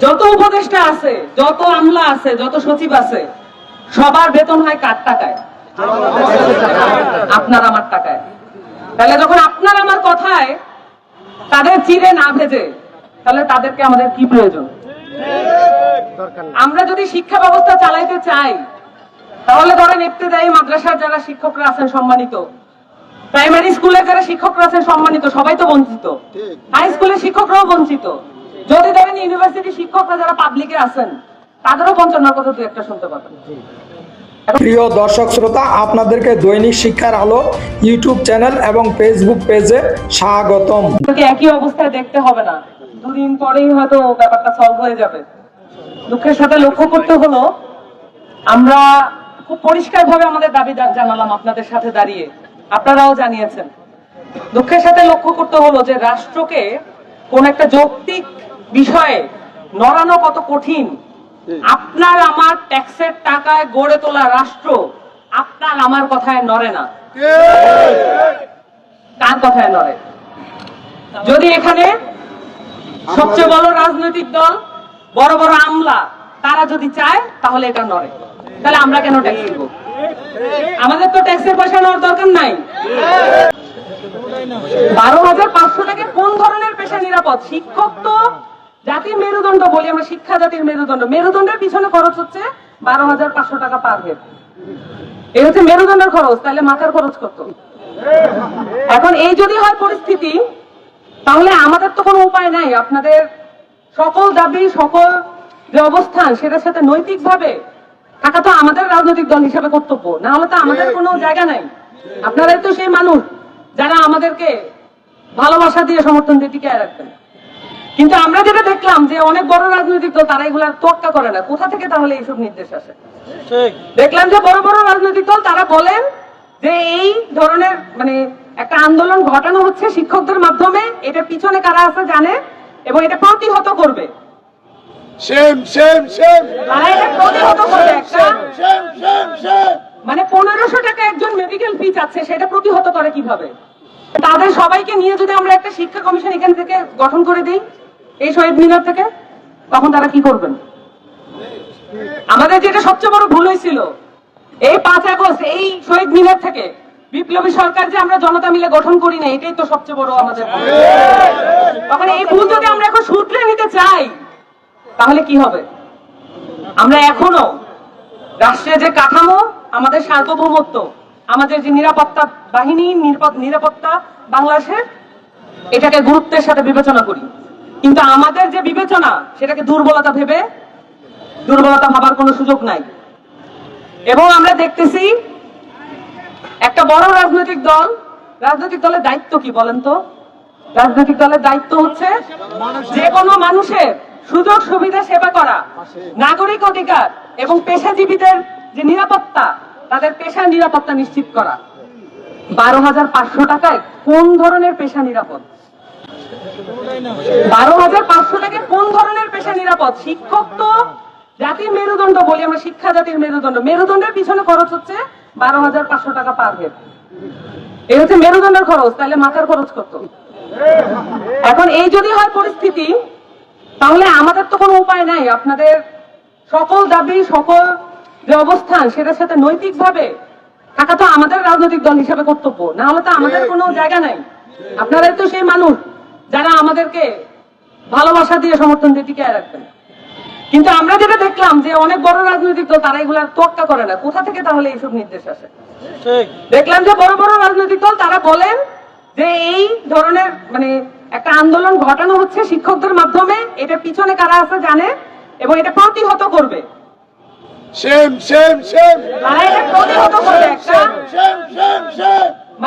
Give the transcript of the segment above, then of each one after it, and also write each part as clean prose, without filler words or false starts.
যত উপদেষ্টা আছে, যত আমলা আছে, যত সচিব আছে, সবার বেতন হয় কার টাকায়? আপনার আমার টাকায়। তাহলে যখন আপনার আমার কথায় তাদের চিড়ে না ভেজে, তাহলে তাদেরকে আমাদের কি প্রয়োজন? আমরা যদি শিক্ষা ব্যবস্থা চালাইতে চাই, তাহলে ধরেন ইবতেদায়ী মাদ্রাসার যারা শিক্ষকরা আছেন সম্মানিত, প্রাইমারি স্কুলের যারা শিক্ষকরা আছেন সম্মানিত, সবাই তো বঞ্চিত, হাই স্কুলের শিক্ষকরাও বঞ্চিত। যদি ধরেন ইউনিভার্সিটি শিক্ষকরা যারা পাবলিকে আছেন, তাদেরও বঞ্চনার কথা দু একটা শুনতে পাবেন। প্রিয় দর্শক শ্রোতা, আপনাদেরকে দৈনিক শিক্ষার আলো ইউটিউব চ্যানেল এবং ফেসবুক পেজে স্বাগতম। একই অবস্থায় দেখতে হবে না, দুদিন পরেই হয়তো ব্যাপারটা সলভ হয়ে যাবে। দুঃখের সাথে লক্ষ্য করতে হলো, আমরা খুব পরিষ্কার ভাবে আমাদের দাবি জানালাম আপনাদের সাথে দাঁড়িয়ে, আপনারাও জানিয়েছেন। দুঃখের সাথে লক্ষ্য করতে হলো যে রাষ্ট্রকে কোন একটা যৌক্তিক বিষয়ে নড়ানো কত কঠিন। আপনার আমার ট্যাক্সের টাকায় গড়ে তোলা রাষ্ট্র আপনার আমার কথায় নড়ে না। কার কথায় নড়ে? যদি এখানে সবচেয়ে বড় রাজনৈতিক দল, বড় বড় আমলা, তারা যদি চায় তাহলে এটা নড়ে, তাহলে আমরা কেন ট্যাক্স দিব? আমাদের তো ট্যাক্সের পয়সা নেওয়ার দরকার নাই। 12,500 টাকা কোন ধরনের পেশা নিরাপদ? শিক্ষক তো জাতির মেরুদণ্ড বলি আমরা, শিক্ষা জাতির মেরুদণ্ড। মেরুদণ্ডের পিছনে খরচ হচ্ছে 12,500 টাকা পার হেড। এই হচ্ছে মেরুদণ্ডের খরচ, তাহলে মাথার খরচ কত? এখন এই যদি হয় পরিস্থিতি, তাহলে আমাদের তো কোনো উপায় নাই। আপনাদের সকল দাবি, সকল যে অবস্থান, সেটার সাথে নৈতিকভাবে থাকা তো আমাদের রাজনৈতিক দল হিসেবে কর্তব্য, না হলে তো আমাদের কোনো জায়গা নাই। আপনারাই তো সেই মানুষ যারা আমাদেরকে ভালোবাসা দিয়ে সমর্থন দিয়ে টিকায় রাখবেন। কিন্তু আমরা যেটা দেখলাম যে অনেক বড় রাজনৈতিক দল তারা এগুলার তোয়াক্কা করে না। কোথা থেকে তাহলে এইসব নির্দেশ আসে? দেখলাম যে বড় বড় রাজনৈতিক দল তারা বলেন যে এই ধরনের একটা আন্দোলন ঘটানো হচ্ছে শিক্ষকদের মাধ্যমে, এটার পিছনে কারা আছে জানে এবং এটা প্রতিহত করবে। তারা এটা প্রতিহত করবে। একটা 1500 টাকা একজন মেডিকেল ফি চাচ্ছে, সেটা প্রতিহত করে কিভাবে? তাদের সবাইকে নিয়ে যদি আমরা একটা শিক্ষা কমিশন এখান থেকে গঠন করে দিই এই শহীদ মিনার থেকে, তখন তারা কি করবেন? আমাদের যেটা সবচেয়ে বড় ভুল হয়েছিল, এই 5 আগস্ট এই শহীদ মিনার থেকে বিপ্লবী সরকার যে আমরা জনতা মিলে গঠন করি না, এটাই তো সবচেয়ে বড় আমাদের ভুল। তখন এই ভুল যদি আমরা এখন শুধরে নিতে চাই, তাহলে কি হবে? আমরা এখনো রাষ্ট্রের যে কাঠামো, আমাদের সার্বভৌমত্ব, আমাদের যে নিরাপত্তা বাহিনী, নিরাপত্তা বাংলাদেশের, এটাকে গুরুত্বের সাথে বিবেচনা করি। কিন্তু আমাদের যে বিবেচনা, সেটাকে দুর্বলতা ভেবে, দুর্বলতা ভাবার কোনো সুযোগ নাই। এবং আমরা দেখতেছি একটা বড় রাজনৈতিক দলের দায়িত্ব কি বলেন তো? রাজনৈতিক দলের দায়িত্ব হচ্ছে যে কোনো মানুষের সুযোগ সুবিধা সেবা করা, নাগরিক অধিকার এবং পেশাজীবীদের যে নিরাপত্তা, তাদের পেশার নিরাপত্তা নিশ্চিত করা। 12,500 টাকায় কোন ধরনের পেশা নিরাপদ? 12,500 টাকায় কোন ধরনের পেশা নিরাপদ? শিক্ষক তো জাতির মেরুদণ্ড বলি আমরা, শিক্ষা জাতির মেরুদণ্ড। মেরুদণ্ডের পিছনে খরচ হচ্ছে 12,500 টাকা পার হেড। এই হচ্ছে মেরুদণ্ডের খরচ, তাহলে মাথার খরচ কত? এখন এই যদি হয় পরিস্থিতি, তাহলে আমাদের তো কোনো উপায় নাই। আপনাদের সকল দাবি, সকল যে অবস্থান, সেটার সাথে নৈতিকভাবে থাকা তো আমাদের রাজনৈতিক দল হিসেবে কর্তব্য, না হলে তো আমাদের কোনো জায়গা নাই। আপনারাই তো সেই মানুষ যারা আমাদেরকে ভালোবাসা দিয়ে সমর্থন দিয়ে টিকায় রাখবেন। কিন্তু আমরা যেটা দেখলাম যে অনেক বড় রাজনৈতিক দল তারা এগুলার তোয়াক্কা করে না। কোথা থেকে তাহলে এইসব নির্দেশ আসে? দেখলাম যে বড় বড় রাজনৈতিক দল তারা বলেন যে এই ধরনের একটা আন্দোলন ঘটানো হচ্ছে শিক্ষকদের মাধ্যমে, এটার পিছনে কারা আছে জানে এবং এটা প্রতিহত করবে। তারা এটা প্রতিহত করবে।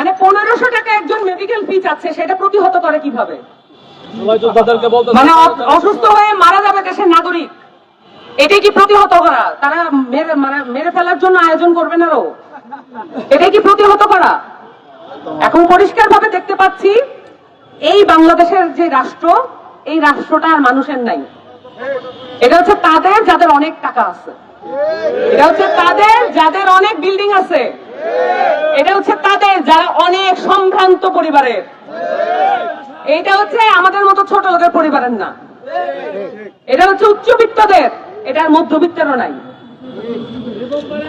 একটা 1500 টাকা একজন মেডিকেল ফি চাচ্ছে, সেটা প্রতিহত করে কিভাবে? অসুস্থ হয়ে মারা যাবে দেশের নাগরিক, এটাই কি প্রতিহত করা? তারা মেরে ফেলার জন্য আয়োজন করবেন আরো, এটাই কি প্রতিহত করা? এখন পরিষ্কার ভাবে দেখতে পাচ্ছি এই বাংলাদেশের যে রাষ্ট্র, এই রাষ্ট্রটা আর মানুষের নাই। এটা হচ্ছে তাদের যাদের অনেক টাকা আছে, এটা হচ্ছে তাদের যাদের অনেক বিল্ডিং আছে, এটা হচ্ছে তাদের যারা অনেক সম্ভ্রান্ত পরিবারের, এটা হচ্ছে আমাদের মতো ছোট লোকের পরিবারের না। এটা হচ্ছে উচ্চবিত্তদের, এটা মধ্যবিত্তেরও নাই।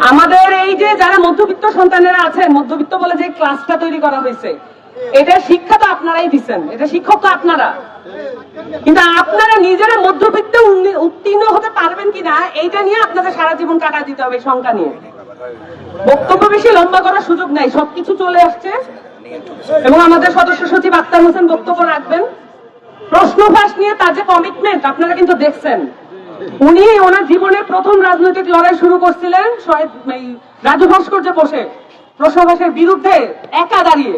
আমাদের এই যে যারা মধ্যবিত্ত সন্তানেরা আছেন, মধ্যবিত্ত বলে যে ক্লাসটা তৈরি করা হয়েছে, এটা শিক্ষা তো আপনারাই দিচ্ছেন, এটা শিক্ষক তো আপনারা, কিন্তু আপনারা নিজেরা মধ্যবিত্তে উত্তীর্ণ হতে পারবেন কিনা এইটা নিয়ে আপনাদের সারা জীবন কাটা দিতে হবে, সংখ্যা নিয়ে। বক্তব্য বেশি লম্বা করার সুযোগ নাই, সবকিছু চলে আসছে এবং আমাদের সদস্য সচিব আক্তার হোসেন বক্তব্য রাখবেন। প্রশ্ন ফাঁস নিয়ে তার যে কমিটমেন্ট আপনারা কিন্তু দেখছেন, উনি ওনার জীবনের প্রথম রাজনৈতিক লড়াই শুরু করছিলেন রাজু ভাস্কর্যে বসে প্রশ্ন ফাঁসের বিরুদ্ধে একা দাঁড়িয়ে।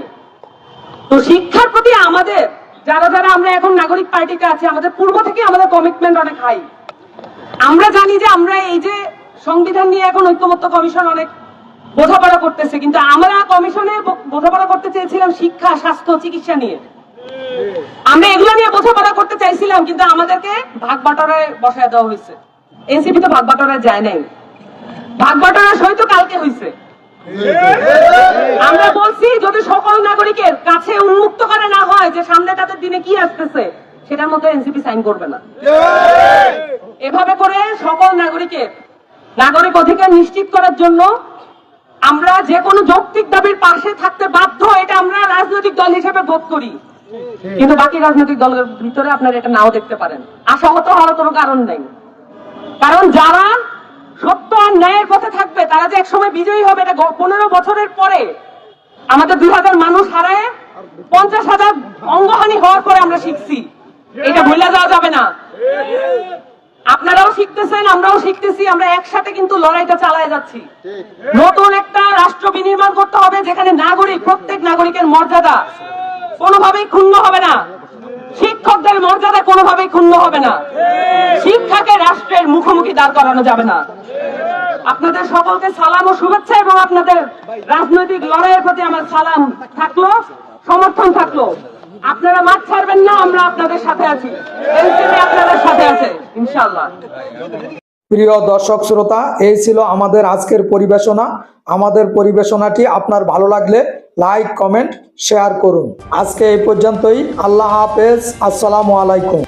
তো শিক্ষার প্রতি আমাদের যারা যারা আমরা এখন নাগরিক পার্টিতে আছি, আমাদের পূর্ব থেকে আমাদের কমিটমেন্ট অনেক হাই। আমরা জানি যে আমরা এই যে সংবিধান নিয়ে এখন ঐক্যমত্য কমিশন অনেক বোঝাপড়া করতেছে, কিন্তু আমরা কমিশনে বোঝাপড়া করতে চেয়েছিলাম শিক্ষা, স্বাস্থ্য, চিকিৎসা নিয়ে। আমরা এগুলো নিয়ে বোঝাপড়া করতে চাইছিলাম, কিন্তু আমাদেরকে ভাগ বাটোয়ারায় বসায় দেওয়া হয়েছে। এনসিপি তো ভাগ বাটোয়ারায় যায় নাই, ভাগ বাটোয়ারা সই তো কালকে হয়েছে। আমরা বলছি যদি সকল নাগরিকের কাছে উন্মুক্ত করে না হয় যে সামনে তাদের দিনে কি আসতেছে, সেটার মধ্যে এনসিপি সাইন করবে না। এভাবে করে সকল নাগরিকের নাগরিক অধিকার নিশ্চিত করার জন্য আমরা যে কোনো যৌক্তিক দাবির পাশে থাকতে বাধ্য, এটা আমরা রাজনৈতিক দল হিসেবে বোধ করি। কিন্তু বাকি রাজনৈতিক দলের ভিতরে আপনারা এটা নাও দেখতে পারেন, আশাহত হওয়ার কোনো কারণ নেই। কারণ যারা সত্য আর ন্যায়ের পথে থাকবে তারা যে একসময় বিজয়ী হবে, এটা 15 বছরের পরে আমাদের 2000 মানুষ হারায় 50,000 অঙ্গহানি হওয়ার পরে আমরা শিখছি, এটা ভুলে যাওয়া যাবে না। আপনারাও শিখতেছেন, আমরাও শিখতেছি, আমরা একসাথে কিন্তু লড়াইটা চালায় যাচ্ছি। নতুন একটা রাষ্ট্র বিনির্মাণ করতে হবে যেখানে নাগরিক, প্রত্যেক নাগরিকের মর্যাদা কোনোভাবেই ক্ষুণ্ণ হবে না, শিক্ষকদের মর্যাদা কোনোভাবেই ক্ষুণ্ণ হবে না, শিক্ষাকে রাষ্ট্রের মুখোমুখি দাঁড় করানো যাবে না। আপনাদের সকলকে সালাম ও শুভেচ্ছা, এবং আপনাদের রাজনৈতিক লড়াইয়ের প্রতি আমার সালাম থাকলো, সমর্থন থাকলো। আপনারা মাঠ ছাড়বেন না, আমরা আপনাদের সাথে আছি, এনসিপি আপনাদের সাথে আছে ইনশাআল্লাহ। প্রিয় দর্শক শ্রোতা, এই ছিল আমাদের আজকের পরিবেশনা। আমাদের পরিবেশনাটি আপনার ভালো লাগলে লাইক, কমেন্ট, শেয়ার করুন। আজকে এই পর্যন্তই। আল্লাহ হাফেজ, আসসালামু আলাইকুম।